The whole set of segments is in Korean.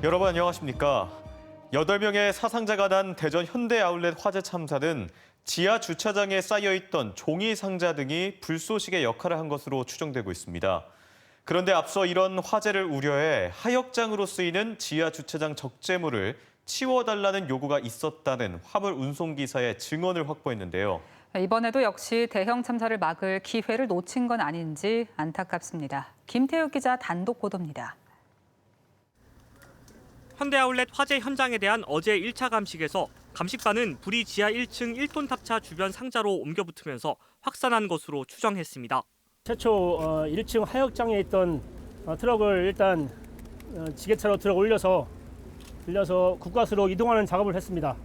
여러분 안녕하십니까? 8명의 사상자가 난 대전 현대아울렛 화재 참사는 지하 주차장에 쌓여있던 종이 상자 등이 불쏘시개 역할을 한 것으로 추정되고 있습니다. 그런데 앞서 이런 화재를 우려해 하역장으로 쓰이는 지하 주차장 적재물을 치워달라는 요구가 있었다는 화물 운송기사의 증언을 확보했는데요. 이번에도 역시 대형 참사를 막을 기회를 놓친 건 아닌지 안타깝습니다. 김태욱 기자 단독 보도입니다. 현대아울렛 화재 현장에 대한 어제 1차 감식에서 감식반은 불이 지하 1층 1톤 탑차 주변 상자로 옮겨 붙으면서 확산한 것으로 추정했습니다. 최초 1층 하역장에 있던 트럭을 일단 지게차로 들어 올려서 국가수로 이동하는 작업을 했습니다.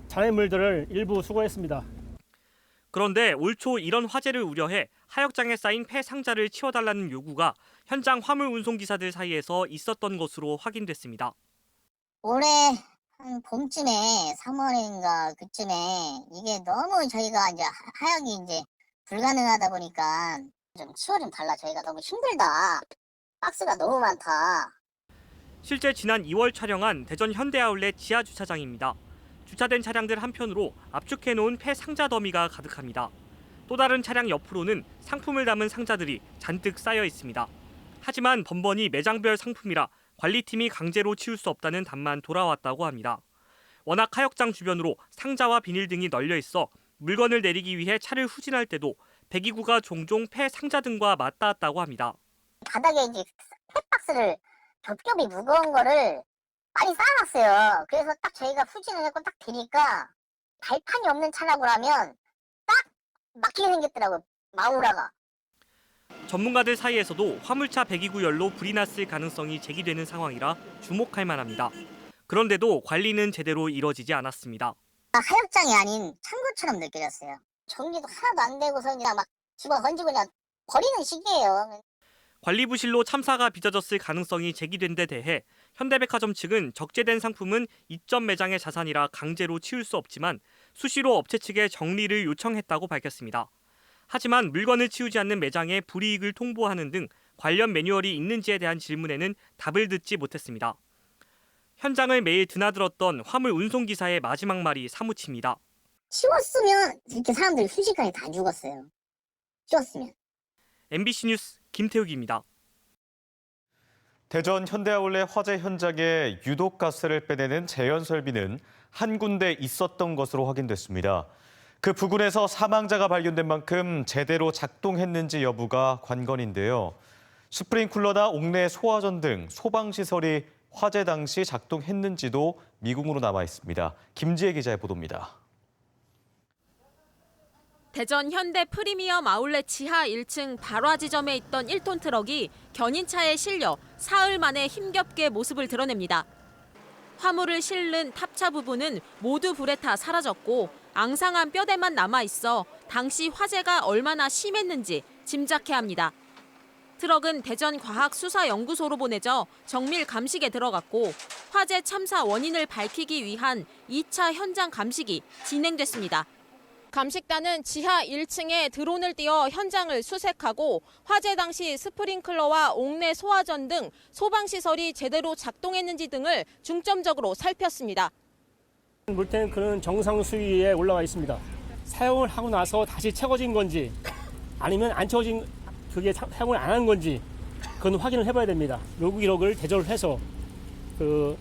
잔해물들을 일부 수거했습니다. 그런데 올 초 이런 화재를 우려해 하역장에 쌓인 폐 상자를 치워달라는 요구가 현장 화물 운송기사들 사이에서 있었던 것으로 확인됐습니다. 올해 한 봄쯤에 3월인가 그쯤에 이게 너무 저희가 이제 하역이 이제 불가능하다 보니까 좀 치워 좀 달라. 저희가 너무 힘들다. 박스가 너무 많다. 실제 지난 2월 촬영한 대전 현대아울렛 지하 주차장입니다. 주차된 차량들 한편으로 압축해놓은 폐 상자 더미가 가득합니다. 또 다른 차량 옆으로는 상품을 담은 상자들이 잔뜩 쌓여 있습니다. 하지만 번번이 매장별 상품이라 관리팀이 강제로 치울 수 없다는 답만 돌아왔다고 합니다. 워낙 하역장 주변으로 상자와 비닐 등이 널려 있어 물건을 내리기 위해 차를 후진할 때도 배기구가 종종 폐 상자 등과 맞닿았다고 합니다. 바닥에 이제 폐박스를 겹겹이 무거운 거를 많이 쌓아놨어요. 그래서 딱 저희가 후진을 했고 딱 대니까 발판이 없는 차라고 하면 딱 막히게 생겼더라고요. 마우라가. 전문가들 사이에서도 화물차 배기구 열로 불이 났을 가능성이 제기되는 상황이라 주목할 만합니다. 그런데도 관리는 제대로 이뤄지지 않았습니다. 하역장이 아닌 창고처럼 느껴졌어요. 정리도 하나도 안 되고서 그냥 막 집어 던지고 그냥 버리는 식이에요. 관리 부실로 참사가 빚어졌을 가능성이 제기된 데 대해 현대백화점 측은 적재된 상품은 이점 매장의 자산이라 강제로 치울 수 없지만 수시로 업체 측에 정리를 요청했다고 밝혔습니다. 하지만 물건을 치우지 않는 매장에 불이익을 통보하는 등 관련 매뉴얼이 있는지에 대한 질문에는 답을 듣지 못했습니다. 현장을 매일 드나들었던 화물 운송기사의 마지막 말이 사무칩니다. 치웠으면 이렇게 사람들이 순식간에 다 죽었어요. 치웠으면. MBC 뉴스 김태욱입니다. 대전 현대아울렛 화재 현장에 유독가스를 빼내는 제연 설비는 한 군데 있었던 것으로 확인됐습니다. 그 부근에서 사망자가 발견된 만큼 제대로 작동했는지 여부가 관건인데요. 스프링클러나 옥내 소화전 등 소방시설이 화재 당시 작동했는지도 미궁으로 남아 있습니다. 김지혜 기자의 보도입니다. 대전 현대 프리미엄 아울렛 지하 1층 발화 지점에 있던 1톤 트럭이 견인차에 실려 사흘 만에 힘겹게 모습을 드러냅니다. 화물을 실는 탑차 부분은 모두 불에 타 사라졌고 앙상한 뼈대만 남아있어 당시 화재가 얼마나 심했는지 짐작해야 합니다. 트럭은 대전과학수사연구소로 보내져 정밀 감식에 들어갔고 화재 참사 원인을 밝히기 위한 2차 현장 감식이 진행됐습니다. 감식단은 지하 1층에 드론을 띄워 현장을 수색하고 화재 당시 스프링클러와 옥내 소화전 등 소방시설이 제대로 작동했는지 등을 중점적으로 살폈습니다. 물탱크는 정상 수위에 올라가 있습니다. 사용을 하고 나서 다시 채워진 건지 아니면 안 채워진 그게 사용을 안 한 건지 그건 확인을 해봐야 됩니다. 요구 기록을 대조를 해서 그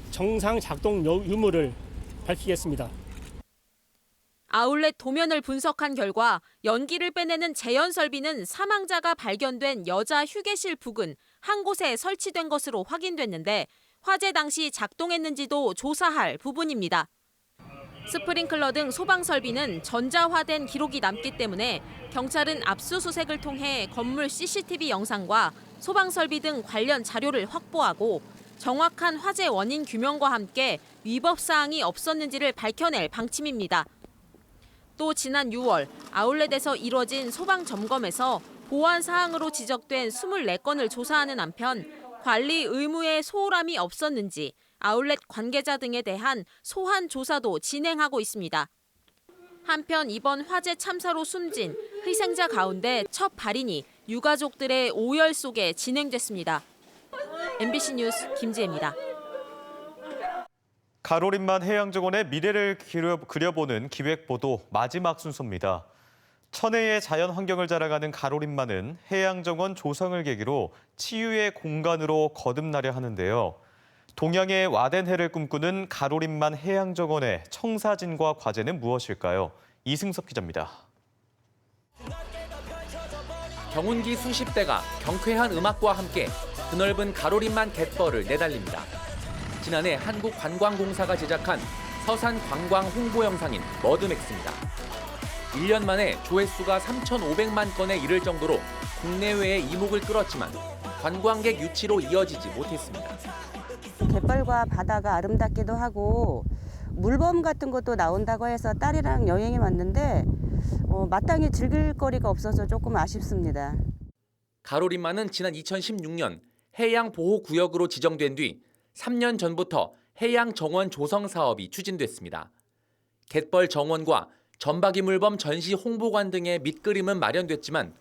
정상 작동 유무를 밝히겠습니다. 아울렛 도면을 분석한 결과 연기를 빼내는 제연 설비는 사망자가 발견된 여자 휴게실 부근 한 곳에 설치된 것으로 확인됐는데 화재 당시 작동했는지도 조사할 부분입니다. 스프링클러 등 소방 설비는 전자화된 기록이 남기 때문에 경찰은 압수수색을 통해 건물 CCTV 영상과 소방 설비 등 관련 자료를 확보하고 정확한 화재 원인 규명과 함께 위법 사항이 없었는지를 밝혀낼 방침입니다. 또 지난 6월 아울렛에서 이뤄진 소방 점검에서 보안 사항으로 지적된 24건을 조사하는 한편 관리 의무에 소홀함이 없었는지 아울렛 관계자 등에 대한 소환 조사도 진행하고 있습니다. 한편 이번 화재 참사로 숨진 희생자 가운데 첫 발인이 유가족들의 오열 속에 진행됐습니다. MBC 뉴스 김지혜입니다. 가로림만 해양정원의 미래를 그려보는 기획보도 마지막 순서입니다. 천혜의 자연 환경을 자랑하는 가로림만은 해양정원 조성을 계기로 치유의 공간으로 거듭나려 하는데요. 동양의 와덴해를 꿈꾸는 가로림만 해양정원의 청사진과 과제는 무엇일까요? 이승섭 기자입니다. 경운기 수십 대가 경쾌한 음악과 함께 드넓은 가로림만 갯벌을 내달립니다. 지난해 한국관광공사가 제작한 서산 관광 홍보 영상인 머드맥스입니다. 1년 만에 조회수가 3,500만 건에 이를 정도로 국내외의 이목을 끌었지만 관광객 유치로 이어지지 못했습니다. 갯벌과 바다가 아름답기도 하고 물범 같은 것도 나온다고 해서 딸이랑 여행에 왔는데 마땅히 즐길 거리가 없어서 조금 아쉽습니다. 가로림만은 지난 2016년 해양보호구역으로 지정된 뒤 3년 전부터 해양정원 조성 사업이 추진됐습니다. 갯벌 정원과 점박이 물범 전시 홍보관 등의 밑그림은 마련됐지만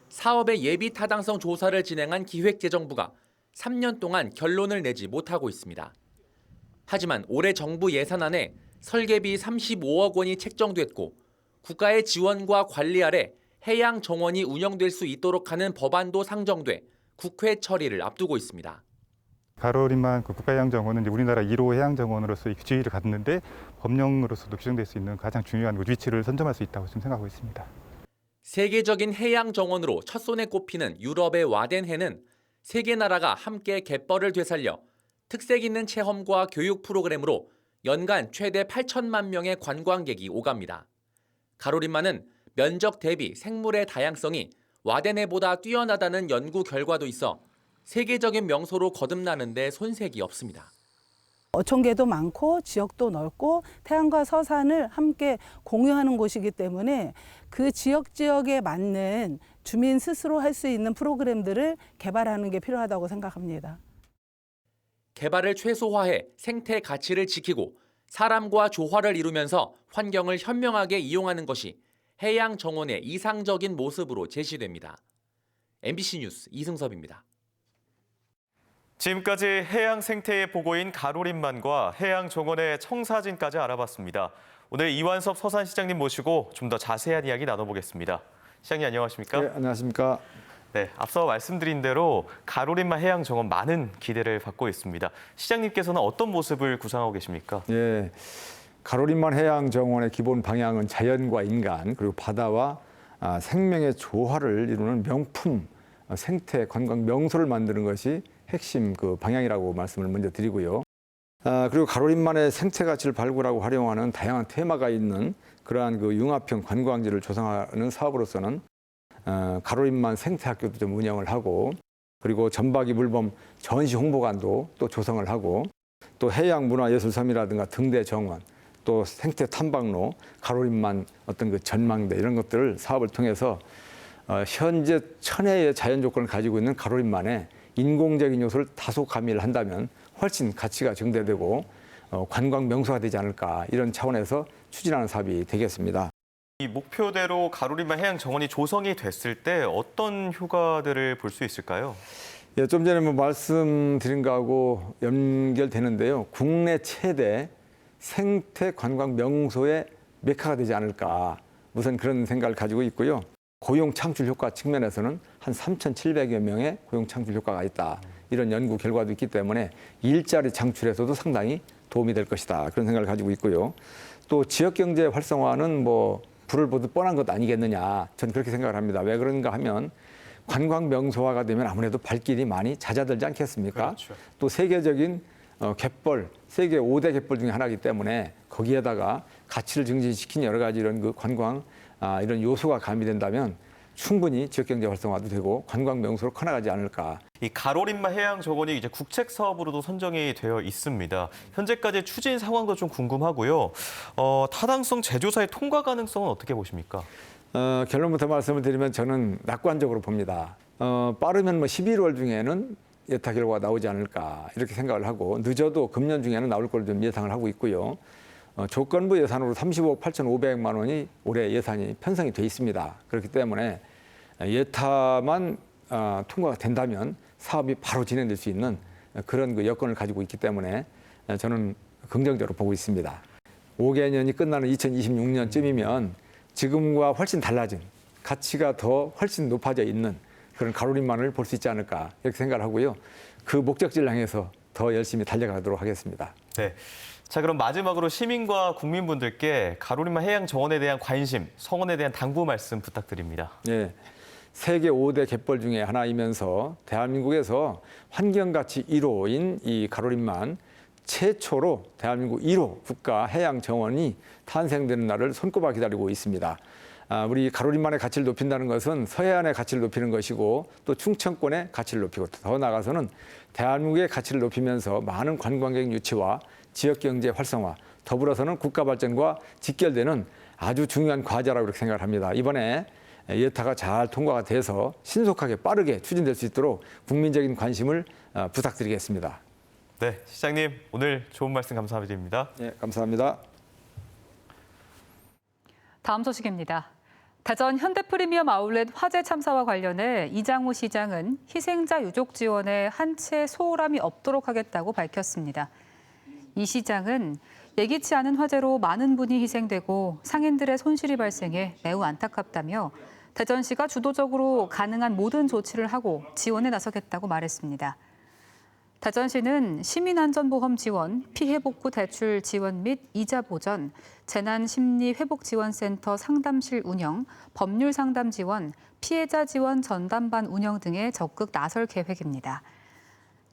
사업의 예비 타당성 조사를 진행한 기획재정부가 3년 동안 결론을 내지 못하고 있습니다. 하지만 올해 정부 예산안에 설계비 35억 원이 책정됐고 국가의 지원과 관리 아래 해양 정원이 운영될 수 있도록 하는 법안도 상정돼 국회 처리를 앞두고 있습니다. 가로림만 국가해양정원은 이제 우리나라 1호 해양정원으로서의 지위를 갖는데 법령으로서도 규정될 수 있는 가장 중요한 위치를 선점할 수 있다고 지금 생각하고 있습니다. 세계적인 해양 정원으로 첫손에 꼽히는 유럽의 와덴해는 세 개 나라가 함께 갯벌을 되살려 특색 있는 체험과 교육 프로그램으로 연간 최대 8천만 명의 관광객이 오갑니다. 가로림만은 면적 대비 생물의 다양성이 와덴해보다 뛰어나다는 연구 결과도 있어 세계적인 명소로 거듭나는 데 손색이 없습니다. 어촌계도 많고 지역도 넓고 태안과 서산을 함께 공유하는 곳이기 때문에 그 지역에 맞는 주민 스스로 할 수 있는 프로그램들을 개발하는 게 필요하다고 생각합니다. 개발을 최소화해 생태 가치를 지키고 사람과 조화를 이루면서 환경을 현명하게 이용하는 것이 해양 정원의 이상적인 모습으로 제시됩니다. MBC 뉴스 이승섭입니다. 지금까지 해양 생태의 보고인 가로림만과 해양정원의 청사진까지 알아봤습니다. 오늘 이완섭 서산시장님 모시고 좀 더 자세한 이야기 나눠보겠습니다. 시장님 안녕하십니까? 네, 안녕하십니까? 네, 앞서 말씀드린 대로 가로림만 해양정원 많은 기대를 받고 있습니다. 시장님께서는 어떤 모습을 구상하고 계십니까? 예, 가로림만 해양정원의 기본 방향은 자연과 인간 그리고 바다와 생명의 조화를 이루는 명품 생태 관광 명소를 만드는 것이 핵심 방향이라고 말씀을 먼저 드리고요. 그리고 가로림만의 생태 가치를 발굴하고 활용하는 다양한 테마가 있는 그러한 융합형 관광지를 조성하는 사업으로서는 가로림만 생태학교도 좀 운영을 하고 그리고 점박이 물범 전시 홍보관도 또 조성을 하고 또 해양문화예술섬이라든가 등대 정원 또 생태 탐방로 가로림만 어떤 전망대 이런 것들을 사업을 통해서 현재 천혜의 자연 조건을 가지고 있는 가로림만에 인공적인 요소를 다소 가미를 한다면 훨씬 가치가 증대되고 관광 명소가 되지 않을까 이런 차원에서 추진하는 사업이 되겠습니다. 이 목표대로 가로림만 해양정원이 조성이 됐을 때 어떤 효과들을 볼 수 있을까요? 예, 좀 전에 말씀드린 거하고 연결되는데요. 국내 최대 생태 관광 명소의 메카가 되지 않을까 우선 그런 생각을 가지고 있고요. 고용 창출 효과 측면에서는 한 3,700여 명의 고용 창출 효과가 있다. 이런 연구 결과도 있기 때문에 일자리 창출에서도 상당히 도움이 될 것이다. 그런 생각을 가지고 있고요. 또 지역경제 활성화는 불을 보듯 뻔한 것 아니겠느냐. 저는 그렇게 생각을 합니다. 왜 그런가 하면 관광 명소화가 되면 아무래도 발길이 많이 잦아들지 않겠습니까? 그렇죠. 또 세계적인 갯벌, 세계 5대 갯벌 중에 하나이기 때문에 거기에다가 가치를 증진시킨 여러 가지 이런 관광 이런 요소가 가미된다면 충분히 지역경제 활성화도 되고 관광 명소로 커나가지 않을까. 이 가로림만 해양정원이 이제 국책 사업으로도 선정이 되어 있습니다. 현재까지 추진 상황도 좀 궁금하고요. 타당성 재조사의 통과 가능성은 어떻게 보십니까? 결론부터 말씀을 드리면 저는 낙관적으로 봅니다. 빠르면 11월 중에는 예타 결과가 나오지 않을까 이렇게 생각을 하고 늦어도 금년 중에는 나올 걸 좀 예상을 하고 있고요. 조건부 예산으로 35억 8,500만 원이 올해 예산이 편성이 돼 있습니다. 그렇기 때문에 예타만 통과가 된다면 사업이 바로 진행될 수 있는 그런 여건을 가지고 있기 때문에 저는 긍정적으로 보고 있습니다. 5개년이 끝나는 2026년쯤이면 지금과 훨씬 달라진 가치가 더 훨씬 높아져 있는 그런 가로림만을 볼 수 있지 않을까 이렇게 생각을 하고요. 그 목적지를 향해서 더 열심히 달려가도록 하겠습니다. 네. 자, 그럼 마지막으로 시민과 국민분들께 가로림만 해양정원에 대한 관심, 성원에 대한 당부 말씀 부탁드립니다. 네. 세계 5대 갯벌 중에 하나이면서 대한민국에서 환경가치 1호인 이 가로림만 최초로 대한민국 1호 국가 해양정원이 탄생되는 날을 손꼽아 기다리고 있습니다. 우리 가로림만의 가치를 높인다는 것은 서해안의 가치를 높이는 것이고 또 충청권의 가치를 높이고 더 나아가서는 대한민국의 가치를 높이면서 많은 관광객 유치와 지역경제 활성화, 더불어서는 국가 발전과 직결되는 아주 중요한 과제라고 그렇게 생각을 합니다. 이번에 예타가 잘 통과가 돼서 신속하게 빠르게 추진될 수 있도록 국민적인 관심을 부탁드리겠습니다. 네, 시장님 오늘 좋은 말씀 감사드립니다. 네, 감사합니다. 다음 소식입니다. 대전 현대프리미엄 아울렛 화재 참사와 관련해 이장우 시장은 희생자 유족 지원에 한 채 소홀함이 없도록 하겠다고 밝혔습니다. 이 시장은 예기치 않은 화재로 많은 분이 희생되고 상인들의 손실이 발생해 매우 안타깝다며 대전시가 주도적으로 가능한 모든 조치를 하고 지원에 나서겠다고 말했습니다. 대전시는 시민안전보험 지원, 피해복구 대출 지원 및 이자 보전, 재난심리회복지원센터 상담실 운영, 법률 상담 지원, 피해자 지원 전담반 운영 등에 적극 나설 계획입니다.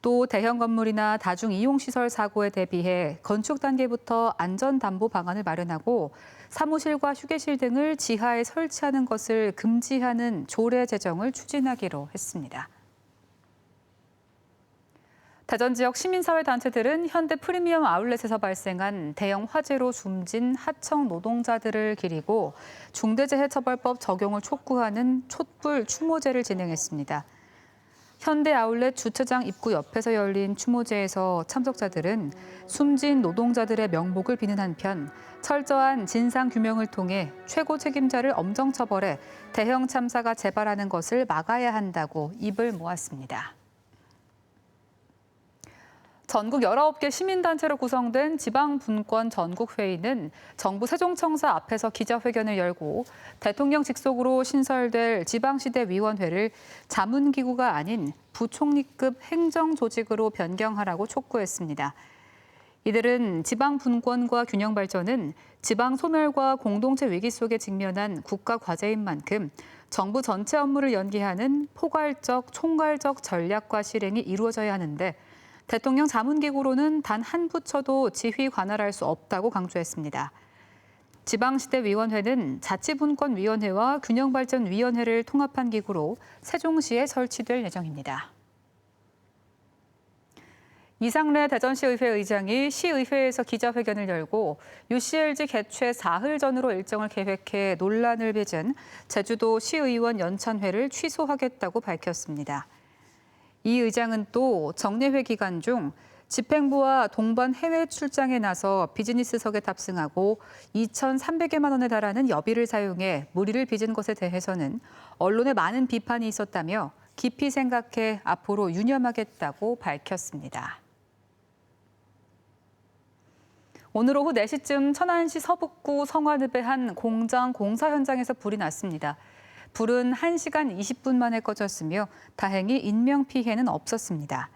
또 대형 건물이나 다중이용시설 사고에 대비해 건축 단계부터 안전담보 방안을 마련하고 사무실과 휴게실 등을 지하에 설치하는 것을 금지하는 조례 제정을 추진하기로 했습니다. 대전 지역 시민사회 단체들은 현대 프리미엄 아울렛에서 발생한 대형 화재로 숨진 하청 노동자들을 기리고 중대재해처벌법 적용을 촉구하는 촛불 추모제를 진행했습니다. 현대 아울렛 주차장 입구 옆에서 열린 추모제에서 참석자들은 숨진 노동자들의 명복을 비는 한편 철저한 진상 규명을 통해 최고 책임자를 엄정 처벌해 대형 참사가 재발하는 것을 막아야 한다고 입을 모았습니다. 전국 19개 시민단체로 구성된 지방분권 전국회의는 정부 세종청사 앞에서 기자회견을 열고 대통령 직속으로 신설될 지방시대위원회를 자문기구가 아닌 부총리급 행정조직으로 변경하라고 촉구했습니다. 이들은 지방분권과 균형발전은 지방 소멸과 공동체 위기 속에 직면한 국가 과제인 만큼 정부 전체 업무를 연계하는 포괄적, 총괄적 전략과 실행이 이루어져야 하는데 대통령 자문기구로는 단 한 부처도 지휘 관할할 수 없다고 강조했습니다. 지방시대위원회는 자치분권위원회와 균형발전위원회를 통합한 기구로 세종시에 설치될 예정입니다. 이상래 대전시의회 의장이 시의회에서 기자회견을 열고 UCLG 개최 사흘 전으로 일정을 계획해 논란을 빚은 제주도 시의원 연찬회를 취소하겠다고 밝혔습니다. 이 의장은 또 정례회 기간 중 집행부와 동반 해외 출장에 나서 비즈니스석에 탑승하고 2,300여만 원에 달하는 여비를 사용해 무리를 빚은 것에 대해서는 언론에 많은 비판이 있었다며 깊이 생각해 앞으로 유념하겠다고 밝혔습니다. 오늘 오후 4시쯤 천안시 서북구 성화읍의 한 공장 공사 현장에서 불이 났습니다. 불은 1시간 20분 만에 꺼졌으며 다행히 인명피해는 없었습니다.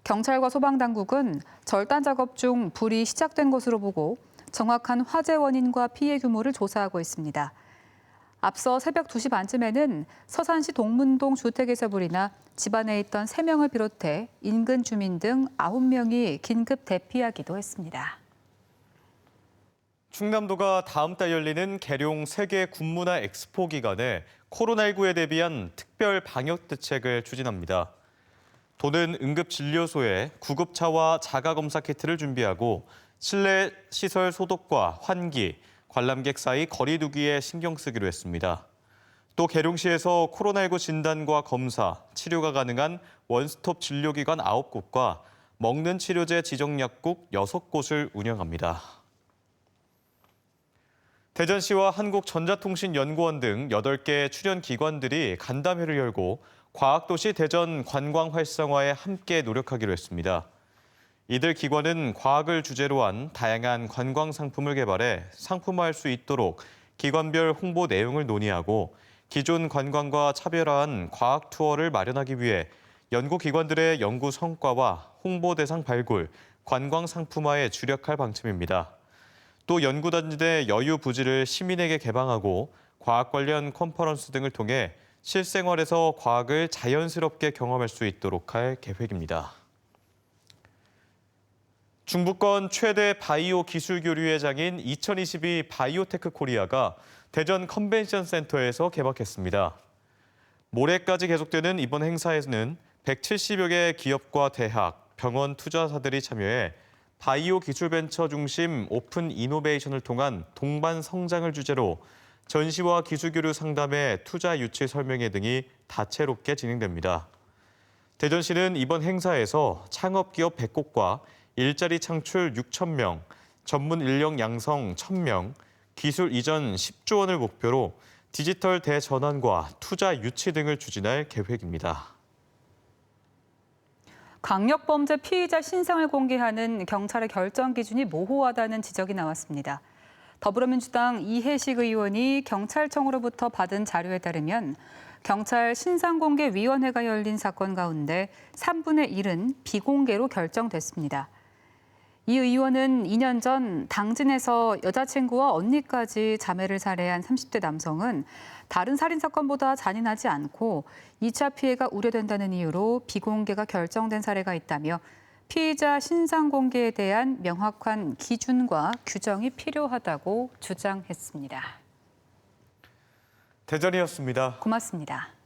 경찰과 소방당국은 절단 작업 중 불이 시작된 것으로 보고 정확한 화재 원인과 피해 규모를 조사하고 있습니다. 앞서 새벽 2시 반쯤에는 서산시 동문동 주택에서 불이 나 집안에 있던 3명을 비롯해 인근 주민 등 9명이 긴급 대피하기도 했습니다. 충남도가 다음 달 열리는 계룡 세계 군문화 엑스포 기간에 코로나19에 대비한 특별 방역 대책을 추진합니다. 도는 응급진료소에 구급차와 자가검사 키트를 준비하고 실내 시설 소독과 환기, 관람객 사이 거리 두기에 신경 쓰기로 했습니다. 또 계룡시에서 코로나19 진단과 검사, 치료가 가능한 원스톱 진료기관 9곳과 먹는 치료제 지정약국 6곳을 운영합니다. 대전시와 한국전자통신연구원 등 8개 출연 기관들이 간담회를 열고 과학도시 대전 관광 활성화에 함께 노력하기로 했습니다. 이들 기관은 과학을 주제로 한 다양한 관광 상품을 개발해 상품화할 수 있도록 기관별 홍보 내용을 논의하고 기존 관광과 차별화한 과학 투어를 마련하기 위해 연구기관들의 연구 성과와 홍보 대상 발굴, 관광 상품화에 주력할 방침입니다. 또 연구단지 내 여유 부지를 시민에게 개방하고 과학 관련 컨퍼런스 등을 통해 실생활에서 과학을 자연스럽게 경험할 수 있도록 할 계획입니다. 중부권 최대 바이오 기술 교류회 장인 2022 바이오테크 코리아가 대전 컨벤션 센터에서 개막했습니다. 모레까지 계속되는 이번 행사에는 170여 개 기업과 대학, 병원 투자사들이 참여해 바이오 기술 벤처 중심 오픈 이노베이션을 통한 동반 성장을 주제로 전시와 기술 교류 상담회, 투자 유치 설명회 등이 다채롭게 진행됩니다. 대전시는 이번 행사에서 창업기업 100곳과 일자리 창출 6,000명, 전문 인력 양성 1,000명, 기술 이전 10조 원을 목표로 디지털 대전환과 투자 유치 등을 추진할 계획입니다. 강력범죄 피의자 신상을 공개하는 경찰의 결정 기준이 모호하다는 지적이 나왔습니다. 더불어민주당 이해식 의원이 경찰청으로부터 받은 자료에 따르면 경찰 신상공개위원회가 열린 사건 가운데 3분의 1은 비공개로 결정됐습니다. 이 의원은 2년 전 당진에서 여자친구와 언니까지 자매를 살해한 30대 남성은 다른 살인사건보다 잔인하지 않고 2차 피해가 우려된다는 이유로 비공개가 결정된 사례가 있다며 피의자 신상 공개에 대한 명확한 기준과 규정이 필요하다고 주장했습니다. 대전이었습니다. 고맙습니다.